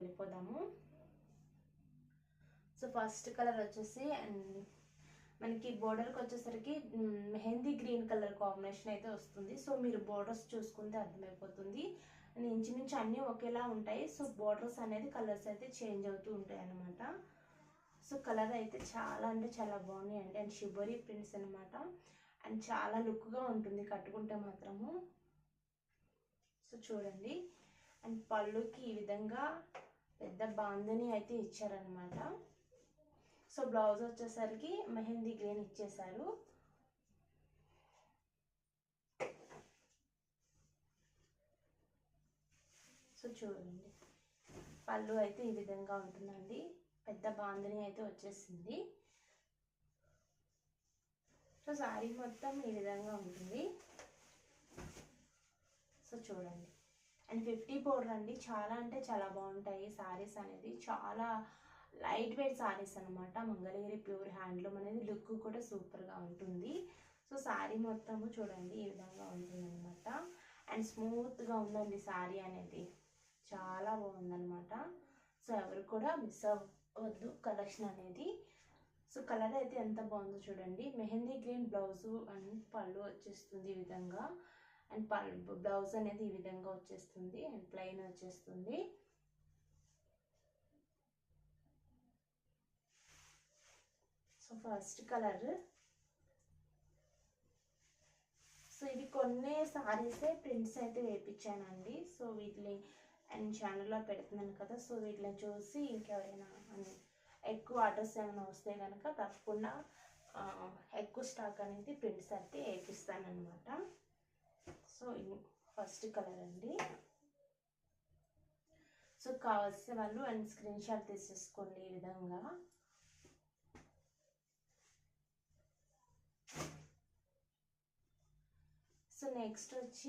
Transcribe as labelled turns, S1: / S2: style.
S1: వెళ్ళిపోదాము. So first colour వచ్చేసి and మనకి బోర్డర్కి వచ్చేసరికి మెహందీ గ్రీన్ కలర్ కాంబినేషన్ అయితే వస్తుంది. సో మీరు బోర్డర్స్ చూసుకుంటే అర్థమైపోతుంది. అండ్ ఇంచుమించు అన్నీ ఒకేలా ఉంటాయి. సో బోర్డర్స్ అనేది కలర్స్ అయితే చేంజ్ అవుతూ ఉంటాయి అన్నమాట. సో కలర్ అయితే చాలా అంటే చాలా బాగున్నాయండి. అండ్ షిబోరీ ప్రింట్స్ అనమాట. అండ్ చాలా లుక్గా ఉంటుంది కట్టుకుంటే మాత్రము. సో చూడండి. అండ్ పళ్ళుకి ఈ విధంగా పెద్ద బాందని అయితే ఇచ్చారనమాట. సో బ్లౌజ్ వచ్చేసరికి మెహందీ గ్రీన్ ఇచ్చేసారు. సో చూడండి, పళ్ళు అయితే ఈ విధంగా ఉంటుందండి. పెద్ద బాందని అయితే వచ్చేసింది. సో శారీ మొత్తం ఈ విధంగా ఉంటుంది. సో చూడండి. అండ్ 50 పౌడర్ అండి. చాలా అంటే చాలా బాగుంటాయి శారీస్ అనేది. చాలా లైట్ వెయిట్ శారీస్ అనమాట. మంగళగిరి ప్యూర్ హ్యాండ్లూమ్ అనేది లుక్ కూడా సూపర్గా ఉంటుంది. సో శారీ మొత్తము చూడండి ఈ విధంగా ఉంటుంది అనమాట. అండ్ స్మూత్గా ఉందండి శారీ అనేది. చాలా బాగుందనమాట. సో ఎవరు కూడా మిస్ అవ్వద్దు కలెక్షన్ అనేది. సో కలర్ అయితే ఎంత బాగుందో చూడండి. మెహందీ గ్రీన్ బ్లౌజు అండ్ పళ్ళు వచ్చేస్తుంది ఈ విధంగా. అండ్ బ్లౌజ్ అనేది ఈ విధంగా వచ్చేస్తుంది. అండ్ ప్లెయిన్ వచ్చేస్తుంది. So first colour. సో ఇవి కొన్ని సారీసే ప్రింట్స్ అయితే వేయించానండి. సో వీటిని అండ్ ఛానల్లో పెడుతున్నాను కదా. సో వీటిని చూసి ఇంకెవరైనా ఎక్కువ ఆర్డర్స్ ఏమైనా వస్తే కనుక తప్పకుండా ఎక్కువ స్టాక్ అనేది ప్రింట్స్ అయితే వేపిస్తాను అనమాట. సో ఫస్ట్ కలర్ అండి. సో కావాల్సిన వాళ్ళు అండ్ స్క్రీన్ షాట్ తీసేసుకోండి ఈ విధంగా. సో నెక్స్ట్ వచ్చి